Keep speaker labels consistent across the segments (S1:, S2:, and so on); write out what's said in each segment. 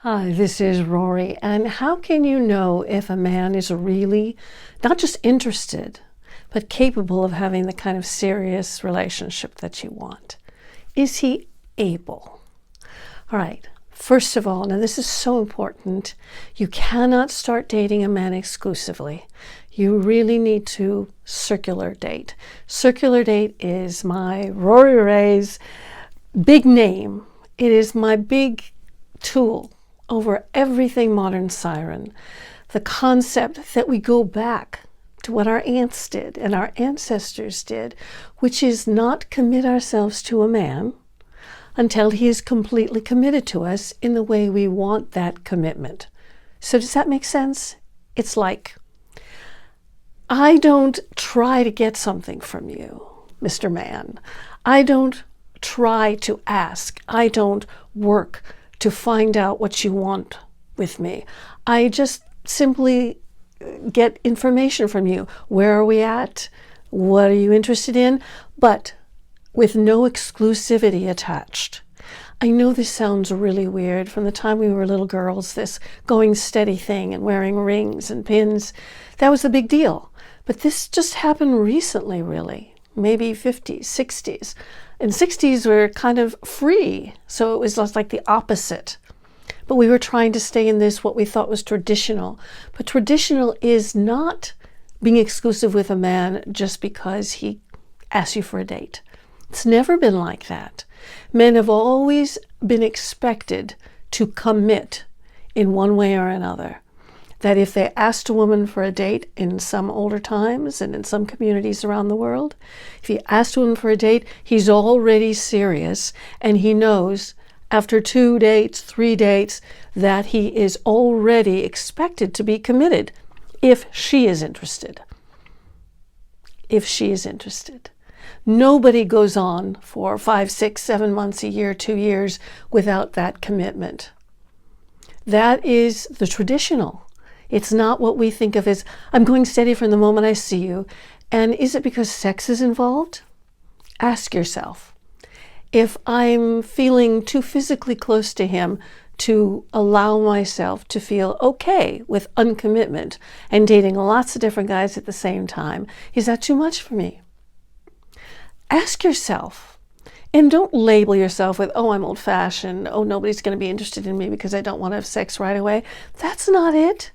S1: Hi, this is Rory, and how can you know if a man is really not just interested, but capable of having the kind of serious relationship that you want? Is he able? All right, first of all, now this is so important, you cannot start dating a man exclusively. You really need to circular date. Circular date is my Rory Ray's big name. It is my big tool over everything modern siren. The concept that we go back to what our aunts did and our ancestors did, which is not commit ourselves to a man until he is completely committed to us in the way we want that commitment. So does that make sense? It's like, I don't try to get something from you, Mr. Man. I don't try to ask. I don't work to find out what you want with me. I just simply get information from you. Where are we at? What are you interested in? But with no exclusivity attached. I know this sounds really weird. From the time we were little girls, this going steady thing and wearing rings and pins, that was a big deal. But this just happened recently, really. Maybe 50s, 60s. And 60s were kind of free, so it was just like the opposite. But we were trying to stay in this, what we thought was traditional. But traditional is not being exclusive with a man just because he asks you for a date. It's never been like that. Men have always been expected to commit in one way or another. That if they asked a woman for a date in some older times and in some communities around the world, if he asked a woman for a date, he's already serious and he knows after 2 dates, 3 dates, that he is already expected to be committed if she is interested. If she is interested. Nobody goes on for 5, 6, 7 months, a year, 2 years without that commitment. That is the traditional. It's not what we think of as, I'm going steady from the moment I see you. And is it because sex is involved? Ask yourself. If I'm feeling too physically close to him to allow myself to feel okay with uncommitment and dating lots of different guys at the same time, is that too much for me? Ask yourself. And don't label yourself with, oh, I'm old-fashioned. Oh, nobody's going to be interested in me because I don't want to have sex right away. That's not it.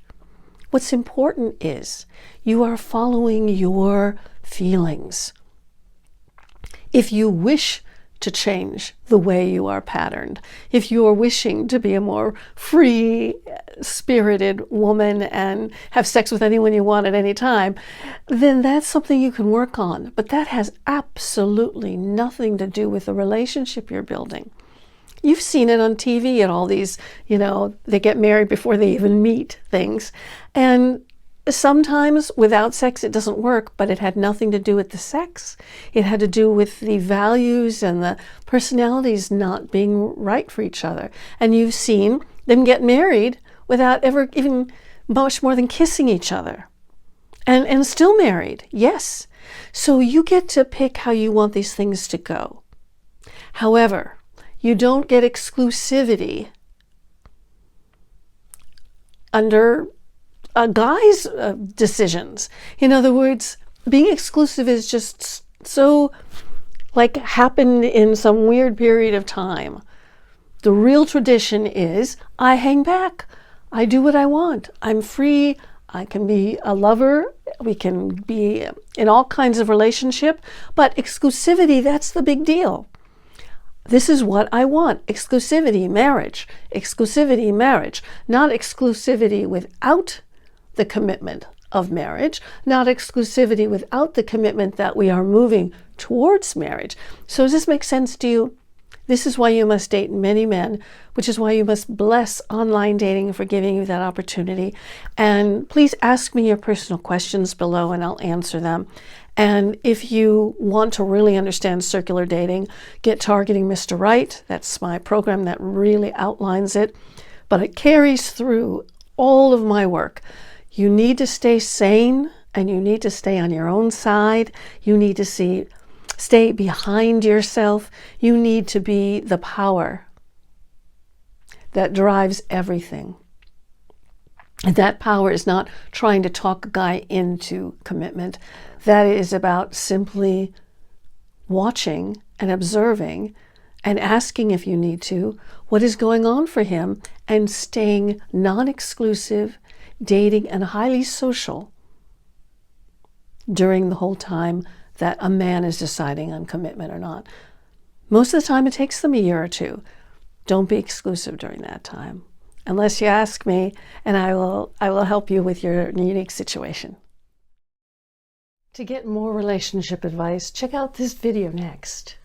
S1: What's important is you are following your feelings. If you wish to change the way you are patterned, if you are wishing to be a more free-spirited woman and have sex with anyone you want at any time, then that's something you can work on. But that has absolutely nothing to do with the relationship you're building. You've seen it on TV and all these, they get married before they even meet things. And sometimes without sex it doesn't work, but it had nothing to do with the sex. It had to do with the values and the personalities not being right for each other. And you've seen them get married without ever even much more than kissing each other. And still married, yes. So you get to pick how you want these things to go. However, you don't get exclusivity under a guy's decisions. In other words, being exclusive is just so happened in some weird period of time. The real tradition is I hang back. I do what I want. I'm free. I can be a lover. We can be in all kinds of relationship. But exclusivity, that's the big deal. This is what I want. Exclusivity, marriage. Exclusivity, marriage. Not exclusivity without the commitment of marriage. Not exclusivity without the commitment that we are moving towards marriage. So does this make sense to you? This is why you must date many men, which is why you must bless online dating for giving you that opportunity. And please ask me your personal questions below and I'll answer them. And if you want to really understand circular dating, get Targeting Mr. Right. That's my program that really outlines it. But it carries through all of my work. You need to stay sane and you need to stay on your own side. You need to stay behind yourself. You need to be the power that drives everything. And that power is not trying to talk a guy into commitment. That is about simply watching and observing and asking, if you need to, what is going on for him, and staying non-exclusive, dating, and highly social during the whole time that a man is deciding on commitment or not. Most of the time it takes them a year or two. Don't be exclusive during that time, unless you ask me, and I will help you with your unique situation. To get more relationship advice, check out this video next.